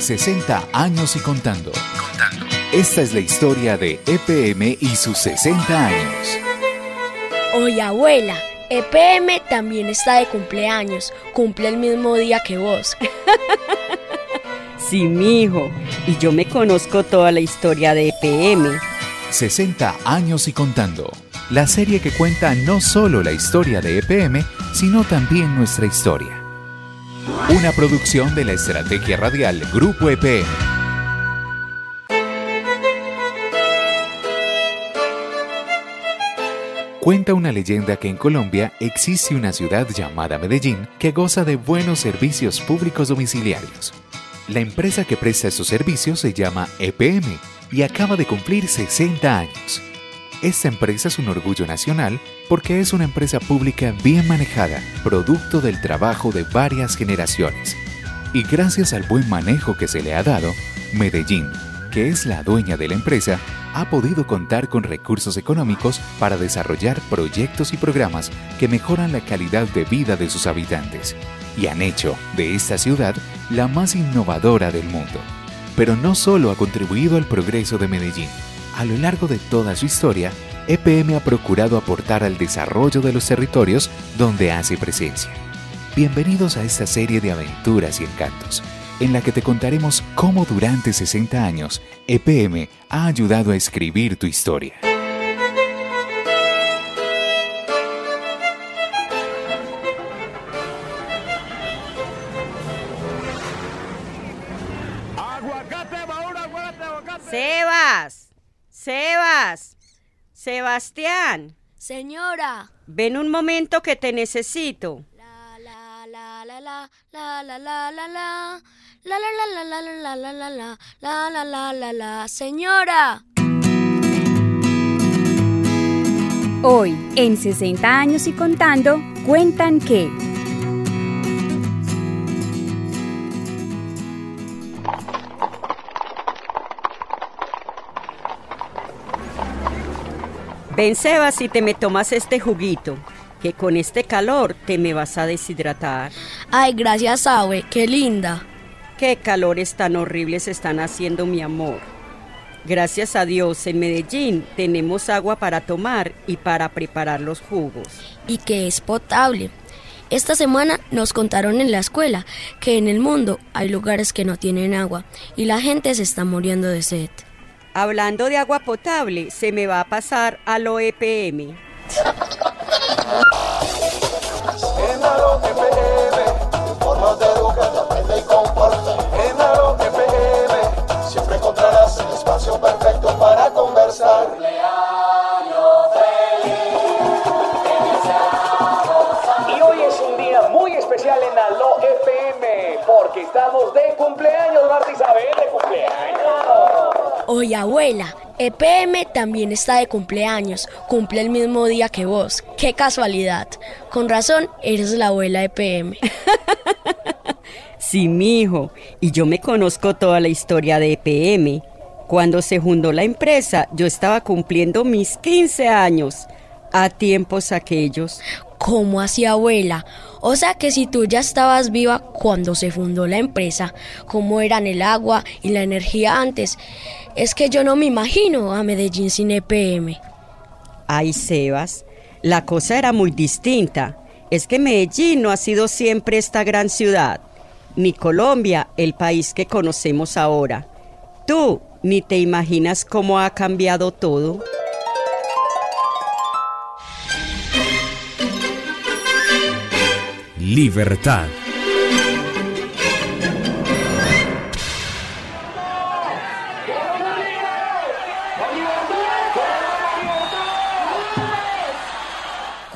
60 años y contando. Esta es la historia de EPM y sus 60 años. Oye, abuela, EPM también está de cumpleaños. Cumple el mismo día que vos. Sí, mijo. Y yo me conozco toda la historia de EPM. 60 años y contando. La serie que cuenta no solo la historia de EPM, sino también nuestra historia. Una producción de la Estrategia Radial Grupo EPM. Cuenta una leyenda que en Colombia existe una ciudad llamada Medellín que goza de buenos servicios públicos domiciliarios. La empresa que presta estos servicios se llama EPM y acaba de cumplir 60 años. Esta empresa es un orgullo nacional porque es una empresa pública bien manejada, producto del trabajo de varias generaciones. Y gracias al buen manejo que se le ha dado, Medellín, que es la dueña de la empresa, ha podido contar con recursos económicos para desarrollar proyectos y programas que mejoran la calidad de vida de sus habitantes y han hecho de esta ciudad la más innovadora del mundo. Pero no solo ha contribuido al progreso de Medellín. A lo largo de toda su historia, EPM ha procurado aportar al desarrollo de los territorios donde hace presencia. Bienvenidos a esta serie de aventuras y encantos, en la que te contaremos cómo durante 60 años EPM ha ayudado a escribir tu historia. Sebastián. Señora. Ven un momento que te necesito. Señora. Hoy, en 60 años y contando, cuentan que... Ven, Sebas, y te me tomas este juguito, que con este calor te me vas a deshidratar. Ay, gracias, Abue, qué linda. Qué calores tan horribles están haciendo, mi amor. Gracias a Dios, en Medellín tenemos agua para tomar y para preparar los jugos. Y que es potable. Esta semana nos contaron en la escuela que en el mundo hay lugares que no tienen agua y la gente se está muriendo de sed. Hablando de agua potable, se me va a pasar a lo EPM. En Alo EPM, formas de educar, aprende y comparte. En Alo EPM, siempre encontrarás el espacio perfecto para conversar. Cumpleaños feliz, y hoy es un día muy especial en Alo EPM, porque estamos de cumpleaños, Marta Isabel, de cumpleaños. Oye, abuela, EPM también está de cumpleaños. Cumple el mismo día que vos. ¡Qué casualidad! Con razón, eres la abuela EPM. Sí, mijo. Y yo me conozco toda la historia de EPM. Cuando se fundó la empresa, yo estaba cumpliendo mis 15 años. A tiempos aquellos. ¿Cómo así, abuela? O sea que si tú ya estabas viva cuando se fundó la empresa, ¿cómo eran el agua y la energía antes? Es que yo no me imagino a Medellín sin EPM. Ay, Sebas, la cosa era muy distinta. Es que Medellín no ha sido siempre esta gran ciudad, ni Colombia, el país que conocemos ahora. Tú ni te imaginas cómo ha cambiado todo. Libertad.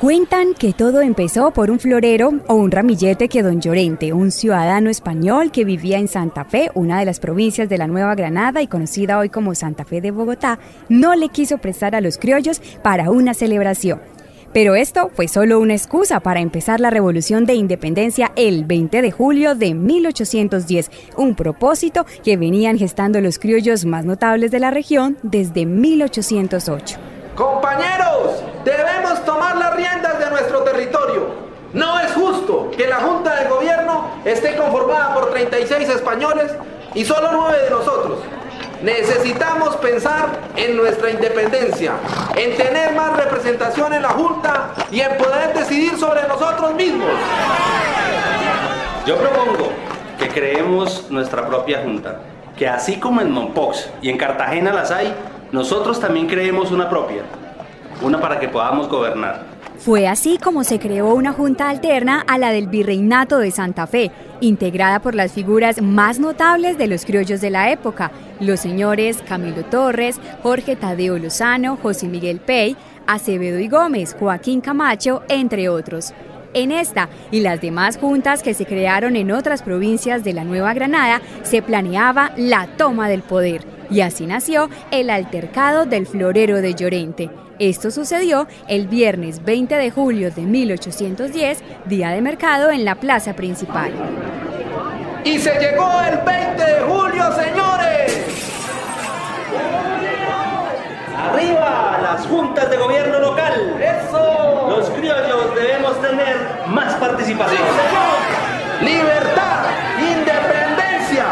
Cuentan que todo empezó por un florero o un ramillete que don Llorente, un ciudadano español que vivía en Santa Fe, una de las provincias de la Nueva Granada y conocida hoy como Santa Fe de Bogotá, no le quiso prestar a los criollos para una celebración. Pero esto fue solo una excusa para empezar la Revolución de Independencia el 20 de julio de 1810, un propósito que venían gestando los criollos más notables de la región desde 1808. Compañeros, debemos tomar las riendas de nuestro territorio. No es justo que la Junta de Gobierno esté conformada por 36 españoles y solo 9 de nosotros. Necesitamos pensar en nuestra independencia, en tener más representación en la Junta y en poder decidir sobre nosotros mismos. Yo propongo que creemos nuestra propia Junta, que así como en Mompox y en Cartagena las hay, nosotros también creemos una propia, una para que podamos gobernar. Fue así como se creó una junta alterna a la del Virreinato de Santa Fe, integrada por las figuras más notables de los criollos de la época, los señores Camilo Torres, Jorge Tadeo Lozano, José Miguel Pey, Acevedo y Gómez, Joaquín Camacho, entre otros. En esta y las demás juntas que se crearon en otras provincias de la Nueva Granada, se planeaba la toma del poder, y así nació el altercado del Florero de Llorente. Esto sucedió el viernes 20 de julio de 1810, día de mercado en la plaza principal. Y se llegó el 20 de julio, señores. ¡Arriba las juntas de gobierno local! ¡Eso! Los criollos debemos tener más participación. ¡Sí, señor! ¡Libertad! ¡Independencia!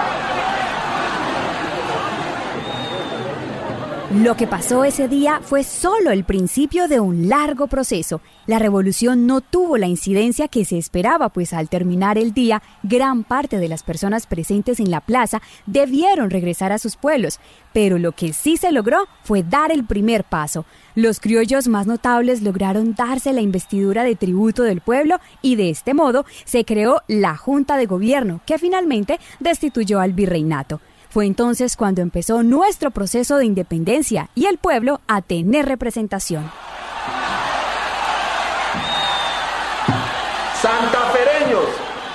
Lo que pasó ese día fue solo el principio de un largo proceso. La revolución no tuvo la incidencia que se esperaba, pues al terminar el día, gran parte de las personas presentes en la plaza debieron regresar a sus pueblos. Pero lo que sí se logró fue dar el primer paso. Los criollos más notables lograron darse la investidura de tributo del pueblo y de este modo se creó la Junta de Gobierno, que finalmente destituyó al virreinato. Fue entonces cuando empezó nuestro proceso de independencia y el pueblo a tener representación. Santafereños,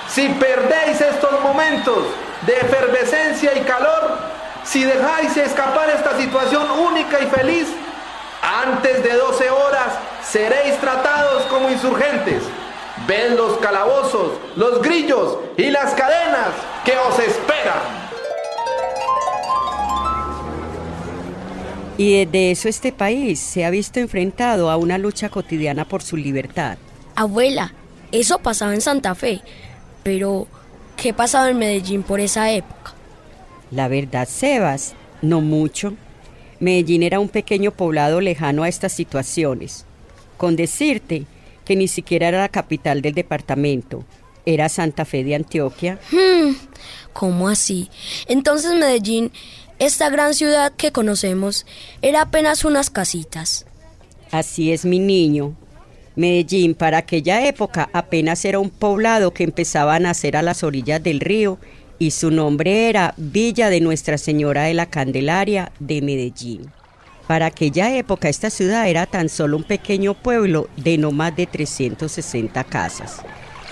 si perdéis estos momentos de efervescencia y calor, si dejáis escapar esta situación única y feliz, antes de 12 horas seréis tratados como insurgentes. Ved los calabozos, los grillos y las cadenas que os esperan. Y desde eso este país se ha visto enfrentado a una lucha cotidiana por su libertad. Abuela, eso pasaba en Santa Fe, pero ¿qué pasaba en Medellín por esa época? La verdad, Sebas, no mucho. Medellín era un pequeño poblado lejano a estas situaciones. Con decirte que ni siquiera era la capital del departamento, era Santa Fe de Antioquia. ¿Cómo así? Entonces Medellín, esta gran ciudad que conocemos, era apenas unas casitas. Así es, mi niño. Medellín para aquella época apenas era un poblado que empezaba a nacer a las orillas del río y su nombre era Villa de Nuestra Señora de la Candelaria de Medellín. Para aquella época esta ciudad era tan solo un pequeño pueblo de no más de 360 casas,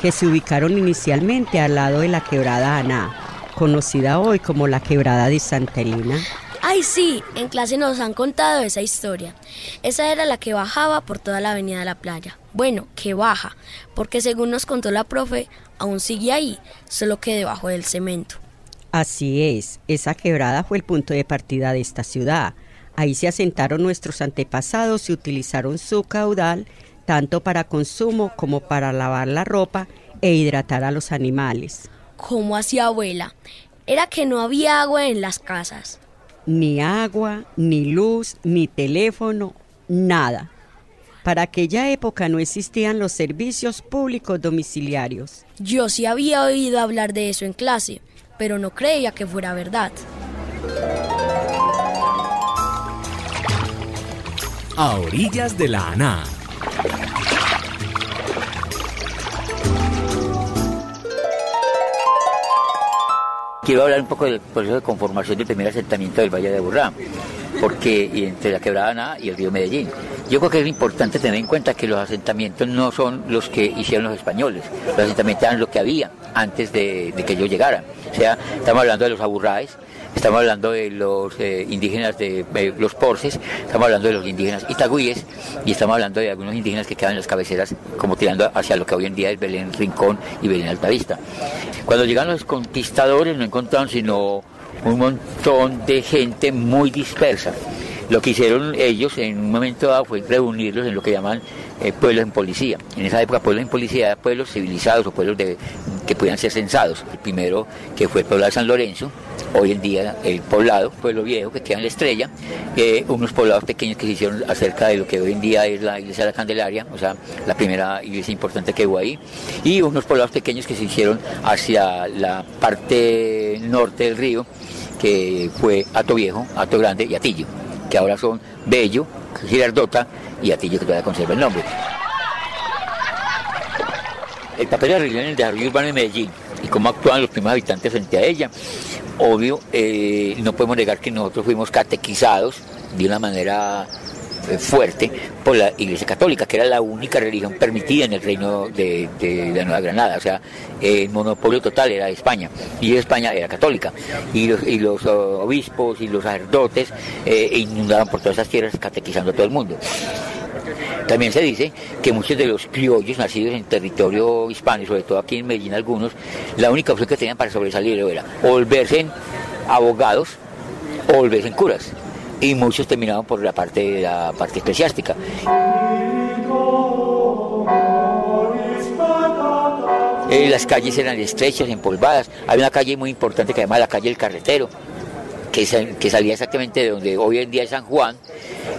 que se ubicaron inicialmente al lado de la quebrada Aná, conocida hoy como la quebrada de Santa Elena. Ay, sí, en clase nos han contado esa historia. Esa era la que bajaba por toda la avenida de la playa. Bueno, que baja, porque según nos contó la profe, aún sigue ahí, solo que debajo del cemento. Así es, esa quebrada fue el punto de partida de esta ciudad. Ahí se asentaron nuestros antepasados y utilizaron su caudal tanto para consumo como para lavar la ropa e hidratar a los animales. ¿Cómo hacía abuela? Era que no había agua en las casas. Ni agua, ni luz, ni teléfono, nada. Para aquella época no existían los servicios públicos domiciliarios. Yo sí había oído hablar de eso en clase, pero no creía que fuera verdad. A orillas de la Aná. Quiero hablar un poco del proceso de conformación del primer asentamiento del Valle de Aburrá, porque entre la quebrada Aná y el río Medellín. Yo creo que es importante tener en cuenta que los asentamientos no son los que hicieron los españoles. Los asentamientos eran lo que había antes de que ellos llegaran. O sea, estamos hablando de los aburráes, estamos hablando de los indígenas de los porces, estamos hablando de los indígenas itagüíes y estamos hablando de algunos indígenas que quedan en las cabeceras como tirando hacia lo que hoy en día es Belén Rincón y Belén Altavista. Cuando llegaron los conquistadores no encontraron sino un montón de gente muy dispersa. Lo que hicieron ellos en un momento dado fue reunirlos en lo que llaman pueblos en policía. En esa época pueblos en policía eran pueblos civilizados o pueblos que podían ser censados. El primero, que fue el pueblo de San Lorenzo, hoy en día el poblado, Pueblo Viejo, que queda en La Estrella, unos poblados pequeños que se hicieron acerca de lo que hoy en día es la iglesia de la Candelaria, o sea, la primera iglesia importante que hubo ahí, y unos poblados pequeños que se hicieron hacia la parte norte del río, que fue Hato Viejo, Hato Grande y Atillo, que ahora son Bello, Girardota y Atillo, que todavía conserva el nombre. El papel de la religión en el desarrollo urbano de Medellín y cómo actúan los primeros habitantes frente a ella, obvio, no podemos negar que nosotros fuimos catequizados de una manera fuerte por la Iglesia Católica, que era la única religión permitida en el reino de la Nueva Granada. O sea, el monopolio total era de España, y España era católica, y los obispos y los sacerdotes inundaban por todas esas tierras catequizando a todo el mundo. También se dice que muchos de los criollos nacidos en territorio hispano, y sobre todo aquí en Medellín algunos, la única opción que tenían para sobresalir era o volverse abogados o volverse en curas, y muchos terminaban por la parte eclesiástica. Las calles eran estrechas, empolvadas. Había una calle muy importante que además la calle del Carretero, que salía exactamente de donde hoy en día es San Juan,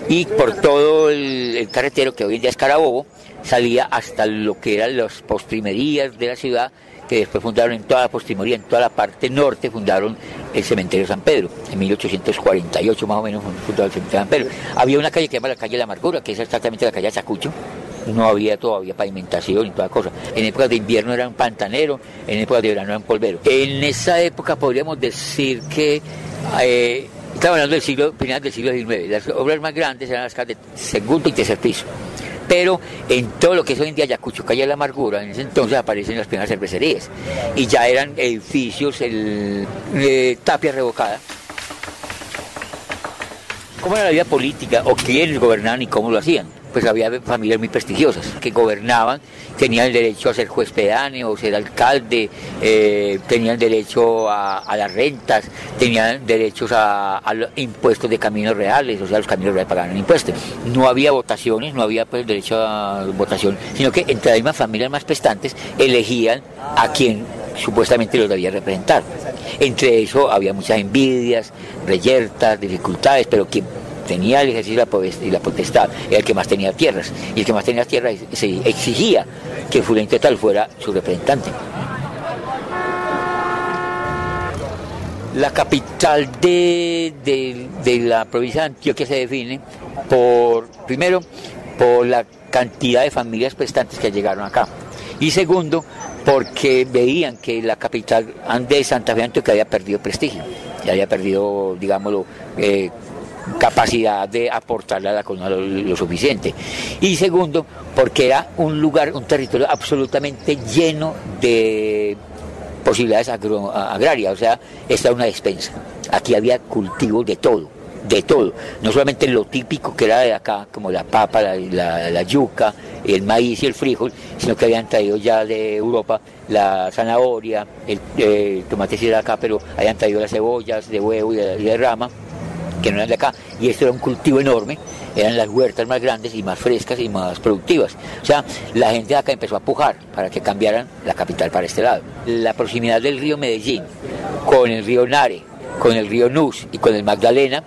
y por todo el Carretero, que hoy en día es Carabobo, salía hasta lo que eran las postrimerías de la ciudad, que después fundaron en toda la postrimería, en toda la parte norte, fundaron el cementerio San Pedro. En 1848 más o menos fundaron el cementerio San Pedro. Había una calle que se llama la calle de la Amargura, que es exactamente la calle de Sacucho. No había todavía pavimentación y toda cosa. En épocas de invierno era un pantanero, en épocas de verano era un polvero. En esa época podríamos decir que estamos hablando del finales del siglo XIX. Las obras más grandes eran las casas de segundo y tercer piso. Pero en todo lo que es hoy en día Ayacucho, calle de la Amargura, en ese entonces aparecen las primeras cervecerías. Y ya eran edificios, tapia revocada. ¿Cómo era la vida política? ¿O quiénes gobernaban y cómo lo hacían? Pues había familias muy prestigiosas que gobernaban, tenían el derecho a ser juez pedáneo, ser alcalde, tenían derecho a las rentas, tenían derechos a los impuestos de caminos reales, o sea, los caminos reales pagaban impuestos. No había votaciones, no había pues derecho a votación, sino que entre las mismas familias más prestantes elegían a quien supuestamente los debía representar. Entre eso había muchas envidias, reyertas, dificultades, pero quien tenía el ejercicio y la potestad era el que más tenía tierras, y el que más tenía tierras se exigía que fulanito tal fuera su representante. La capital de la provincia de Antioquia se define primero por la cantidad de familias prestantes que llegaron acá, y segundo porque veían que la capital de Santa Fe de Antioquia había perdido prestigio, ya había perdido, digámoslo, capacidad de aportarle a la corona lo suficiente, y segundo porque era un territorio absolutamente lleno de posibilidades agrarias, o sea, esta era una despensa. Aquí había cultivos de todo, no solamente lo típico que era de acá, como la papa, la yuca, el maíz y el frijol, sino que habían traído ya de Europa la zanahoria, el tomate sí era de acá, pero habían traído las cebollas de huevo y de rama, que no eran de acá, y esto era un cultivo enorme, eran las huertas más grandes y más frescas y más productivas. O sea, la gente de acá empezó a pujar para que cambiaran la capital para este lado. La proximidad del río Medellín con el río Nare, con el río Nus y con el Magdalena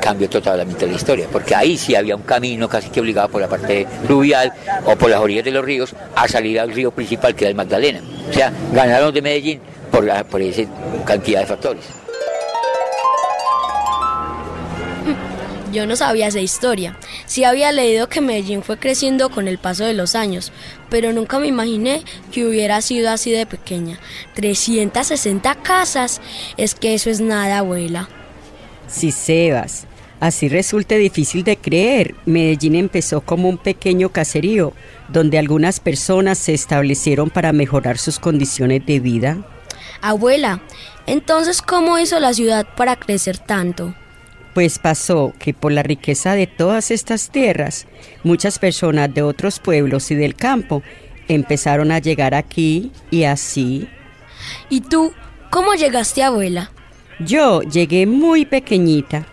cambió totalmente la historia, porque ahí sí había un camino casi que obligado por la parte fluvial o por las orillas de los ríos a salir al río principal, que era el Magdalena. O sea, ganaron de Medellín por esa cantidad de factores. Yo no sabía esa historia. Sí había leído que Medellín fue creciendo con el paso de los años, pero nunca me imaginé que hubiera sido así de pequeña. 360 casas, es que eso es nada, abuela. Sí, Sebas, así resulta difícil de creer. Medellín empezó como un pequeño caserío, donde algunas personas se establecieron para mejorar sus condiciones de vida. Abuela, entonces, ¿cómo hizo la ciudad para crecer tanto? Pues pasó que por la riqueza de todas estas tierras, muchas personas de otros pueblos y del campo empezaron a llegar aquí y así. ¿Y tú, cómo llegaste, abuela? Yo llegué muy pequeñita.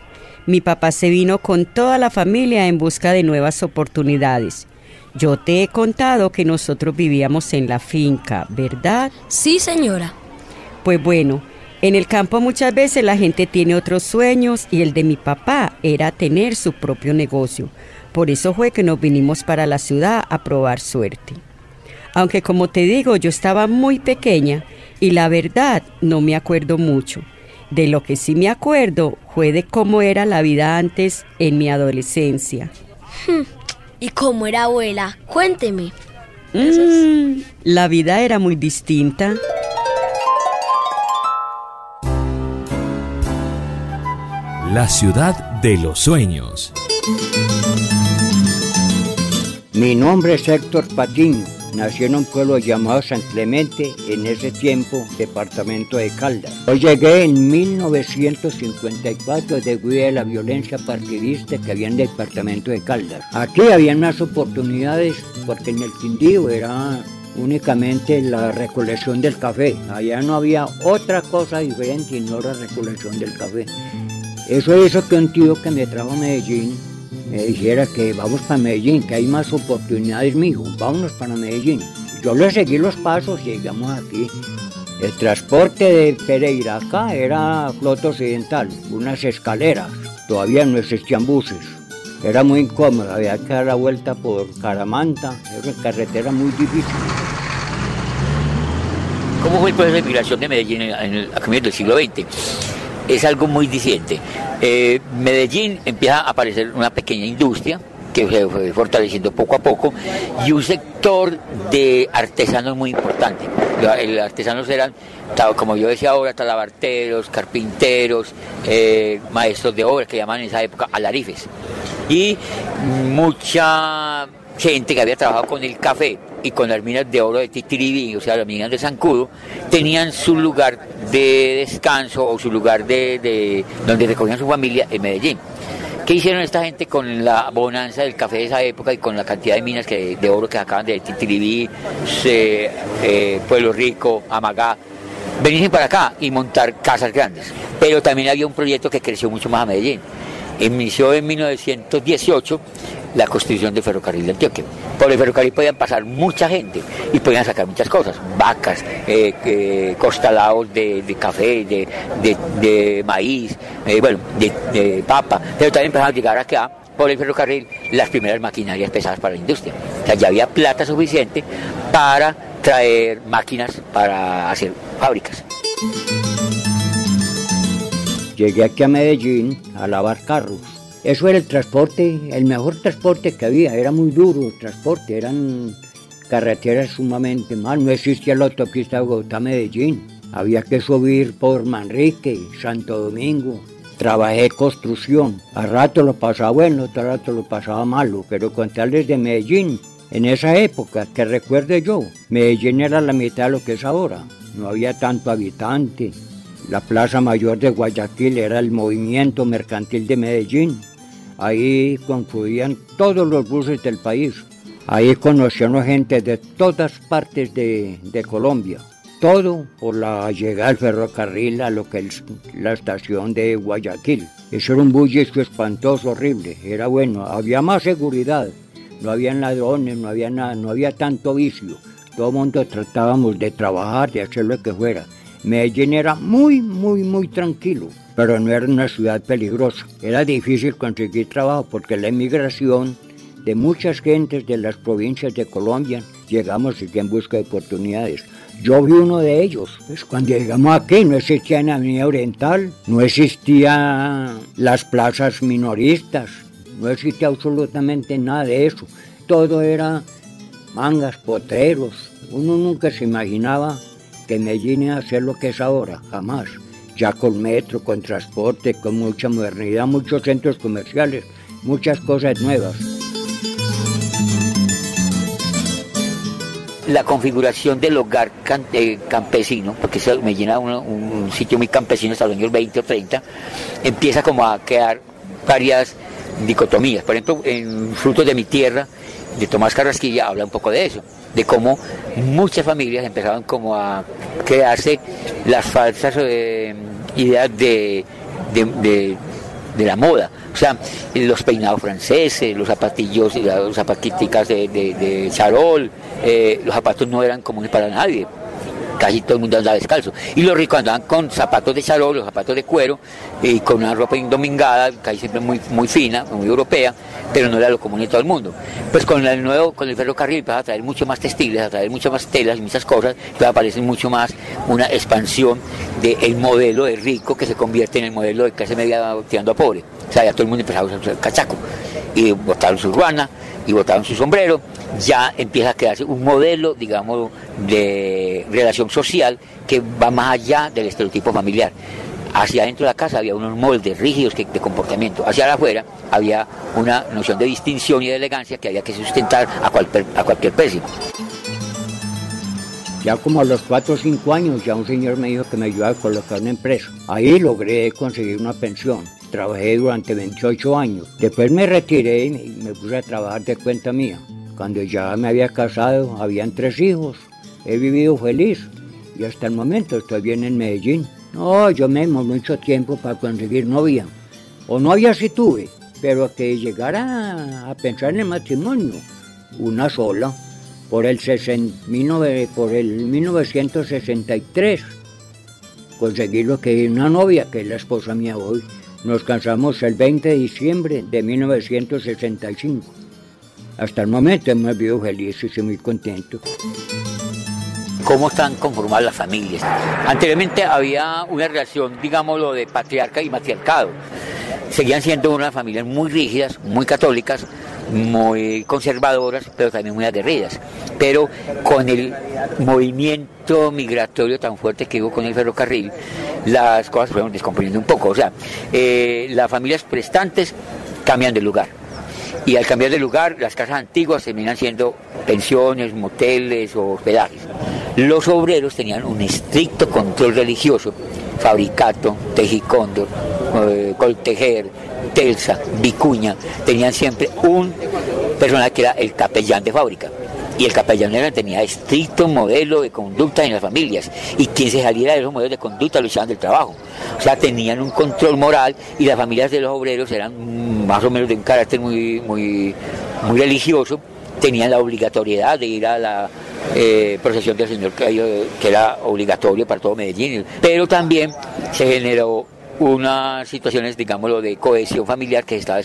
Mi papá se vino con toda la familia en busca de nuevas oportunidades. Yo te he contado que nosotros vivíamos en la finca, ¿verdad? Sí, señora. Pues bueno, En el campo muchas veces la gente tiene otros sueños y el de mi papá era tener su propio negocio. Por eso fue que nos vinimos para la ciudad a probar suerte. Aunque como te digo, yo estaba muy pequeña y la verdad no me acuerdo mucho. De lo que sí me acuerdo fue de cómo era la vida antes en mi adolescencia. ¿Y cómo era, abuela? Cuénteme. La vida era muy distinta. La ciudad de los sueños. Mi nombre es Héctor Patiño. Nací en un pueblo llamado San Clemente, en ese tiempo, departamento de Caldas. Yo llegué en 1954 debido a la violencia partidista que había en el departamento de Caldas. Aquí había unas oportunidades porque en el Quindío era únicamente la recolección del café. Allá no había otra cosa diferente y no la recolección del café. Eso hizo que un tío que me trajo a Medellín me dijera que vamos para Medellín, que hay más oportunidades, mijo, vámonos para Medellín. Yo le seguí los pasos y llegamos aquí. El transporte de Pereira acá era flota occidental, unas escaleras, todavía no existían buses. Era muy incómodo, había que dar la vuelta por Caramanta, era una carretera muy difícil. ¿Cómo fue el proceso de migración de Medellín a comienzos del siglo XX? Es algo muy diciente. Medellín empieza a aparecer una pequeña industria que se fue fortaleciendo poco a poco y un sector de artesanos muy importante. Los artesanos eran, como yo decía ahora, talabarteros, carpinteros, maestros de obra que llamaban en esa época alarifes. Y mucha gente que había trabajado con el café y con las minas de oro de Titiribí, o sea, las minas de Zancudo, tenían su lugar de descanso o su lugar de donde recogían su familia en Medellín. ¿Qué hicieron esta gente con la bonanza del café de esa época y con la cantidad de minas de oro que sacaban de Titiribí, Pueblo Rico, Amagá? Venirse para acá y montar casas grandes. Pero también había un proyecto que creció mucho más a Medellín. Inició en 1918 la construcción del ferrocarril de Antioquia. Por el ferrocarril podían pasar mucha gente y podían sacar muchas cosas, vacas, costalados de café, de maíz, de papa, pero también empezaron a llegar acá por el ferrocarril las primeras maquinarias pesadas para la industria. O sea, ya había plata suficiente para traer máquinas para hacer fábricas. Llegué aquí a Medellín a lavar carros. Eso era el transporte, el mejor transporte que había. Era muy duro el transporte, eran carreteras sumamente mal. No existía la autopista de Bogotá-Medellín. Había que subir por Manrique, Santo Domingo. Trabajé construcción. A rato lo pasaba bueno, otro rato lo pasaba malo. Pero contarles de Medellín, en esa época, que recuerde yo, Medellín era la mitad de lo que es ahora. No había tanto habitante. La Plaza Mayor de Guayaquil era el movimiento mercantil de Medellín. Ahí confluían todos los buses del país. Ahí conocíamos gente de todas partes de Colombia. Todo por la llegada del ferrocarril a lo que es la estación de Guayaquil. Eso era un bullicio espantoso, horrible. Era bueno, había más seguridad. No había ladrones, no había nada, no había tanto vicio. Todo el mundo tratábamos de trabajar, de hacer lo que fuera. Medellín era muy tranquilo, pero no era una ciudad peligrosa. Era difícil conseguir trabajo porque la inmigración de muchas gentes de las provincias de Colombia llegamos aquí en busca de oportunidades. Yo vi uno de ellos. Pues cuando llegamos aquí no existía en la Avenida Oriental, no existían las plazas minoristas, no existía absolutamente nada de eso. Todo era mangas, potreros. Uno nunca se imaginaba que Medellín iba a ser lo que es ahora, jamás. Ya con metro, con transporte, con mucha modernidad, muchos centros comerciales, muchas cosas nuevas. La configuración del hogar campesino, porque Medellín era un sitio muy campesino hasta los años 20 o 30, empieza como a quedar varias dicotomías. Por ejemplo, en Frutos de mi tierra, de Tomás Carrasquilla, habla un poco de eso, de cómo muchas familias empezaban como a crearse las falsas ideas de la moda. O sea, los peinados franceses, los zapatillos, las zapatíticas de charol, los zapatos no eran comunes para nadie. casi todo el mundo andaba descalzo. Y los ricos andaban con zapatos de charol, los zapatos de cuero, y con una ropa indomingada, casi siempre muy fina, muy europea, pero no era lo común de todo el mundo. Pues con el ferrocarril vas a traer mucho más textiles, a traer muchas más telas y muchas cosas, entonces aparece mucho más una expansión del modelo de rico que se convierte en el modelo de clase media tirando a pobre. O sea, ya todo el mundo empezaba a usar el cachaco, y botaron su ruana, y botaron su sombrero, ya empieza a crearse un modelo, digamos, de relación social que va más allá del estereotipo familiar. Hacia adentro de la casa había unos moldes rígidos de comportamiento, hacia afuera había una noción de distinción y de elegancia que había que sustentar a cualquier precio. Ya como a los 4 o 5 años, ya un señor me dijo que me ayudaba a colocar una empresa. Ahí logré conseguir una pensión. Trabajé durante 28 años. Después me retiré y me puse a trabajar de cuenta mía. Cuando ya me había casado, habían 3 hijos. He vivido feliz y hasta el momento estoy bien en Medellín. No, yo me demoré mucho tiempo para conseguir novia. O novia sí tuve, pero que llegara a pensar en el matrimonio, una sola. Por el 1963 conseguí lo que es una novia, que es la esposa mía hoy. Nos casamos el 20 de diciembre de 1965. Hasta el momento hemos vivido felices y muy contentos. ¿Cómo están conformadas las familias? Anteriormente había una relación, digámoslo, de patriarca y matriarcado. Seguían siendo unas familias muy rígidas, muy católicas, muy conservadoras, pero también muy aguerridas. Pero con el movimiento migratorio tan fuerte que hubo con el ferrocarril, las cosas se fueron descomponiendo un poco. O sea, las familias prestantes cambian de lugar. Y al cambiar de lugar, las casas antiguas terminan siendo pensiones, moteles o hospedajes. Los obreros tenían un estricto control religioso, fabricato, tejicóndor, coltejer, telsa, vicuña, tenían siempre un personal que era el capellán de fábrica. Y el capellán tenía estricto modelo de conducta en las familias, y quien se saliera de esos modelos de conducta lo echaban del trabajo. O sea, tenían un control moral, y las familias de los obreros eran más o menos de un carácter muy religioso, tenían la obligatoriedad de ir a la procesión del Señor, que era obligatorio para todo Medellín, pero también se generó unas situaciones, digámoslo, de cohesión familiar que se estaba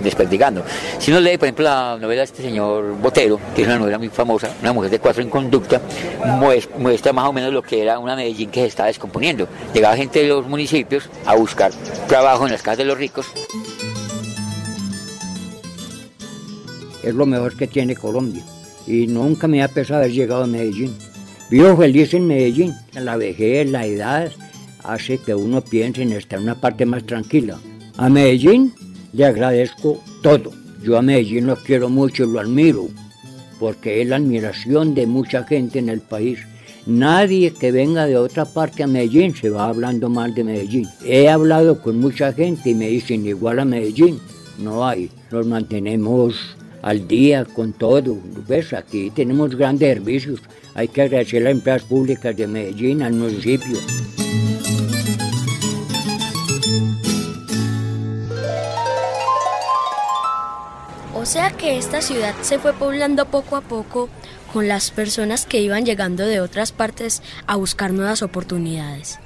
desperdigando. Si uno lee, por ejemplo, la novela de este señor Botero, que es una novela muy famosa, Una mujer de 4 en conducta, muestra más o menos lo que era una Medellín que se estaba descomponiendo. Llegaba gente de los municipios a buscar trabajo en las casas de los ricos. Es lo mejor que tiene Colombia, y nunca me ha pesado haber llegado a Medellín. Vivo feliz en Medellín. La vejez, la edad hace que uno piense en estar en una parte más tranquila. A Medellín le agradezco todo. Yo a Medellín lo quiero mucho y lo admiro, porque es la admiración de mucha gente en el país. Nadie que venga de otra parte a Medellín se va hablando mal de Medellín. He hablado con mucha gente y me dicen igual a Medellín. No hay. Nos mantenemos al día con todo. ¿Ves? Aquí tenemos grandes servicios. Hay que agradecer a las empresas públicas de Medellín, al municipio. O sea que esta ciudad se fue poblando poco a poco con las personas que iban llegando de otras partes a buscar nuevas oportunidades.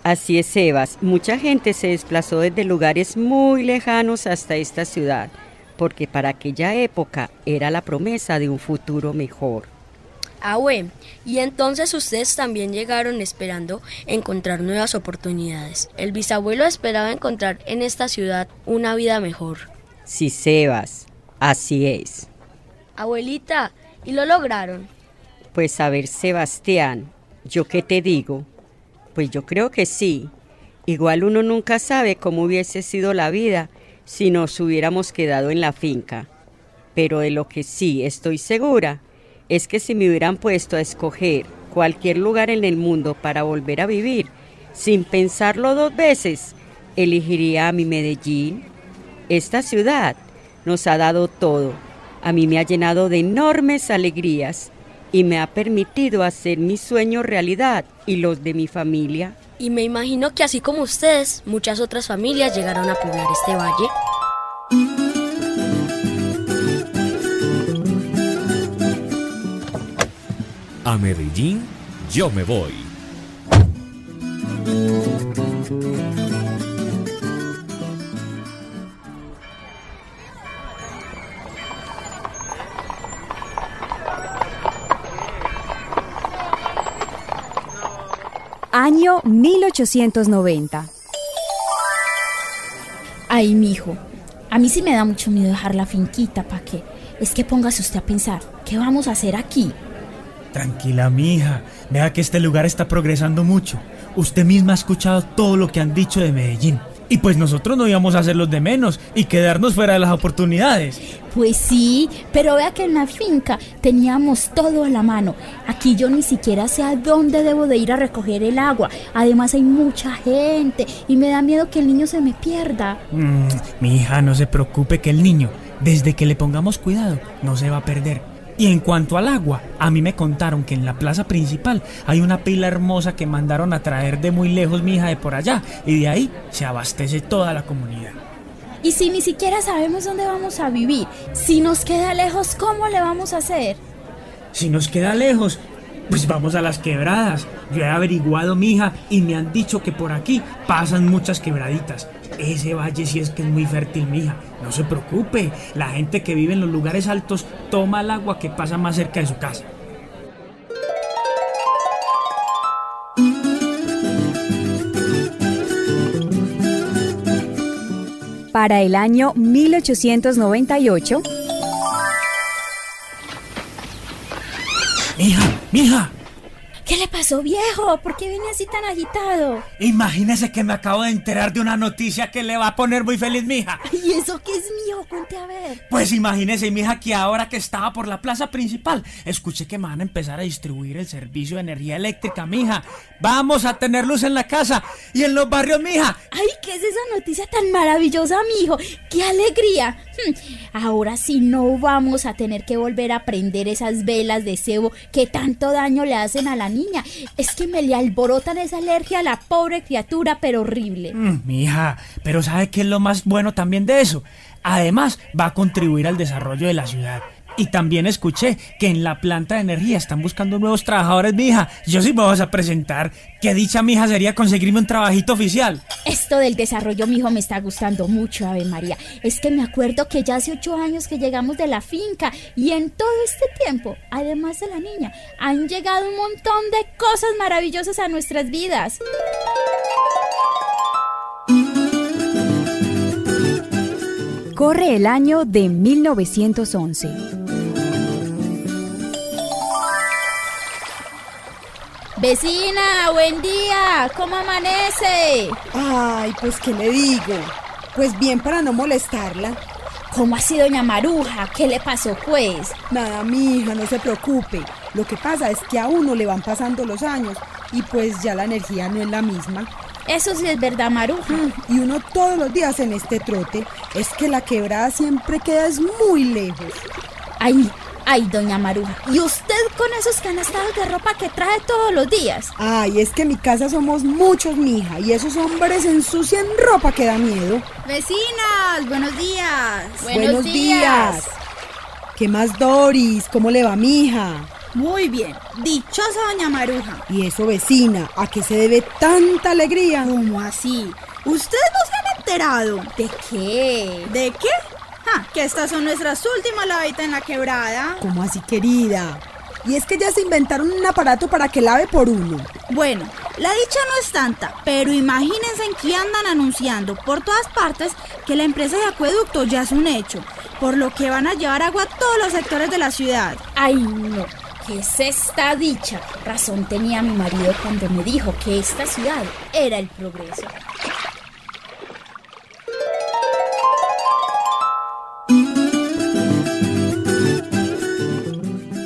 Así es, Sebas. Mucha gente se desplazó desde lugares muy lejanos hasta esta ciudad, porque para aquella época era la promesa de un futuro mejor. Ah, bueno, y entonces ustedes también llegaron esperando encontrar nuevas oportunidades. El bisabuelo esperaba encontrar en esta ciudad una vida mejor. Sí, Sebas, así es. Abuelita, ¿y lo lograron? Pues a ver, Sebastián, ¿yo qué te digo? Pues yo creo que sí. Igual uno nunca sabe cómo hubiese sido la vida si nos hubiéramos quedado en la finca. Pero de lo que sí estoy segura es que si me hubieran puesto a escoger cualquier lugar en el mundo para volver a vivir, sin pensarlo 2 veces, elegiría a mi Medellín. Esta ciudad nos ha dado todo. A mí me ha llenado de enormes alegrías y me ha permitido hacer mi sueño realidad y los de mi familia. Y me imagino que así como ustedes, muchas otras familias llegaron a poblar este valle. A Medellín Yo me voy. Año 1890. Ay, mijo, a mí sí me da mucho miedo dejar la finquita, ¿pa' qué? Es que póngase usted a pensar, ¿qué vamos a hacer aquí? Tranquila, mija, vea que este lugar está progresando mucho. Usted misma ha escuchado todo lo que han dicho de Medellín. Y pues nosotros no íbamos a hacer los de menos y quedarnos fuera de las oportunidades. Pues sí, pero vea que en la finca teníamos todo a la mano. Aquí yo ni siquiera sé a dónde debo de ir a recoger el agua. Además hay mucha gente y me da miedo que el niño se me pierda. Mi hija, no se preocupe que el niño, desde que le pongamos cuidado, no se va a perder. Y en cuanto al agua, a mí me contaron que en la plaza principal hay una pila hermosa que mandaron a traer de muy lejos, mi hija, de por allá. Y de ahí se abastece toda la comunidad. Y si ni siquiera sabemos dónde vamos a vivir, si nos queda lejos, ¿cómo le vamos a hacer? Si nos queda lejos, pues vamos a las quebradas. Yo he averiguado, mija, y me han dicho que por aquí pasan muchas quebraditas. Ese valle sí es que es muy fértil, mija. No se preocupe, la gente que vive en los lugares altos toma el agua que pasa más cerca de su casa. Para el año 1898... ¡Mija! ¿Qué le pasó, viejo? ¿Por qué viene así tan agitado? Imagínese que me acabo de enterar de una noticia que le va a poner muy feliz, mija. ¿Y eso qué es mío? Cuente a ver. Pues imagínese, mija, que ahora que estaba por la plaza principal, escuché que me van a empezar a distribuir el servicio de energía eléctrica, mija. Vamos a tener luz en la casa y en los barrios, mija. Ay, ¿qué es esa noticia tan maravillosa, mijo? ¡Qué alegría! Ahora sí no vamos a tener que volver a prender esas velas de cebo que tanto daño le hacen a la niña. Es que me le alborotan esa alergia a la pobre criatura, pero horrible. Mija, pero ¿sabe qué es lo más bueno también de eso? Además, va a contribuir al desarrollo de la ciudad. Y también escuché que en la planta de energía están buscando nuevos trabajadores, mija. Yo sí me vas a presentar. Qué dicha, mija, sería conseguirme un trabajito oficial. Esto del desarrollo, mijo, me está gustando mucho, Ave María. Es que me acuerdo que ya hace 8 años que llegamos de la finca y en todo este tiempo, además de la niña, han llegado un montón de cosas maravillosas a nuestras vidas. Corre el año de 1911. Vecina, buen día, ¿cómo amanece? Ay, pues ¿qué le digo? Pues bien, para no molestarla. ¿Cómo así, doña Maruja? ¿Qué le pasó, pues? Nada, mija, no se preocupe. Lo que pasa es que a uno le van pasando los años y pues ya la energía no es la misma. Eso sí es verdad, Maruja. Y uno todos los días en este trote, es que la quebrada siempre queda muy lejos. Ay, doña Maruja, ¿y usted con esos canastados de ropa que trae todos los días? Ay, es que en mi casa somos muchos, mija, y esos hombres ensucian ropa que da miedo. Vecinas, buenos días. Buenos días. ¿Qué más, Doris? ¿Cómo le va, mija? Muy bien, dichosa doña Maruja. Y eso, vecina, ¿a qué se debe tanta alegría? ¿Cómo así? ¿Ustedes no se han enterado? ¿De qué? ¿De qué? Que estas son nuestras últimas lavaditas en la quebrada. ¿Cómo así, querida? Y es que ya se inventaron un aparato para que lave por uno. Bueno, la dicha no es tanta, pero imagínense en que andan anunciando por todas partes que la empresa de acueducto ya es un hecho, por lo que van a llevar agua a todos los sectores de la ciudad. Ay, no. ¿Qué es esta dicha? Razón tenía mi marido cuando me dijo que esta ciudad era el progreso.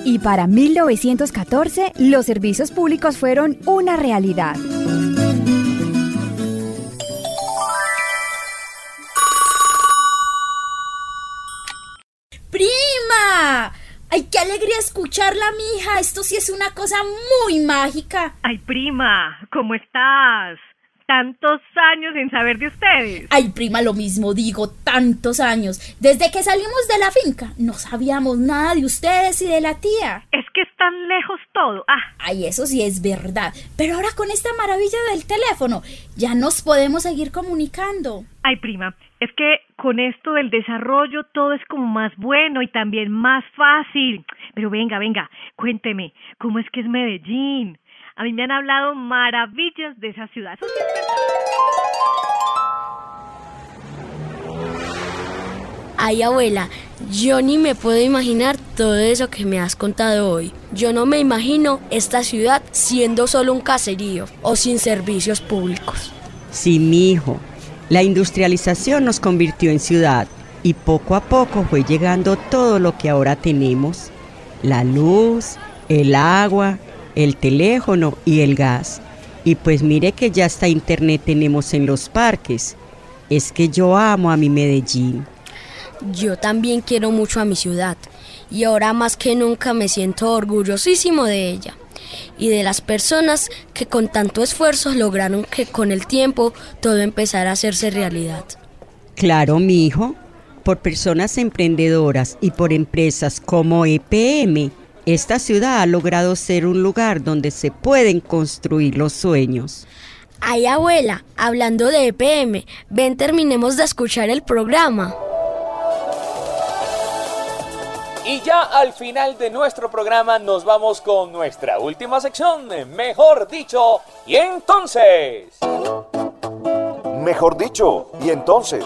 Y para 1914, los servicios públicos fueron una realidad. ¡Prima! ¡Ay, qué alegría escucharla, mija! Esto sí es una cosa muy mágica. Ay, prima, ¿cómo estás? Tantos años sin saber de ustedes. Ay, prima, lo mismo digo, tantos años. Desde que salimos de la finca, no sabíamos nada de ustedes y de la tía. Es que están lejos todo. Ay, eso sí es verdad. Pero ahora con esta maravilla del teléfono, ya nos podemos seguir comunicando. Ay, prima, es que con esto del desarrollo todo es como más bueno y también más fácil. Pero venga, cuénteme, ¿cómo es que es Medellín? A mí me han hablado maravillas de esa ciudad. Eso sí es verdad. Ay, abuela, yo ni me puedo imaginar todo eso que me has contado hoy. Yo no me imagino esta ciudad siendo solo un caserío o sin servicios públicos. Sí, mijo. La industrialización nos convirtió en ciudad y poco a poco fue llegando todo lo que ahora tenemos. La luz, el agua, el teléfono y el gas. Y pues mire que ya hasta internet tenemos en los parques. Es que yo amo a mi Medellín. Yo también quiero mucho a mi ciudad y ahora más que nunca me siento orgullosísimo de ella y de las personas que con tanto esfuerzo lograron que con el tiempo todo empezara a hacerse realidad. Claro, mi hijo, por personas emprendedoras y por empresas como EPM, esta ciudad ha logrado ser un lugar donde se pueden construir los sueños. Ay, abuela, hablando de EPM, ven terminemos de escuchar el programa. Y ya al final de nuestro programa nos vamos con nuestra última sección, mejor dicho, y entonces. Mejor dicho, y entonces.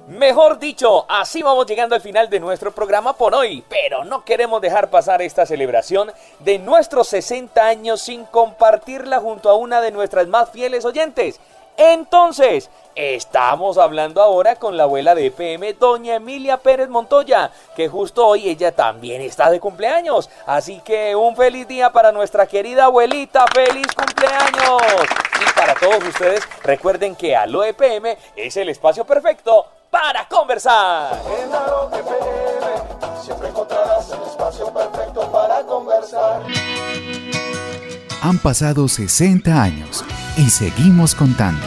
Mejor dicho, así vamos llegando al final de nuestro programa por hoy, pero no queremos dejar pasar esta celebración de nuestros 60 años sin compartirla junto a una de nuestras más fieles oyentes. Entonces, estamos hablando ahora con la abuela de EPM, doña Emilia Pérez Montoya, que justo hoy ella también está de cumpleaños. Así que un feliz día para nuestra querida abuelita, ¡feliz cumpleaños! Y para todos ustedes, recuerden que Aló EPM es el espacio perfecto para conversar. En Aló EPM siempre encontrarás el espacio perfecto para conversar. Han pasado 60 años y seguimos contando.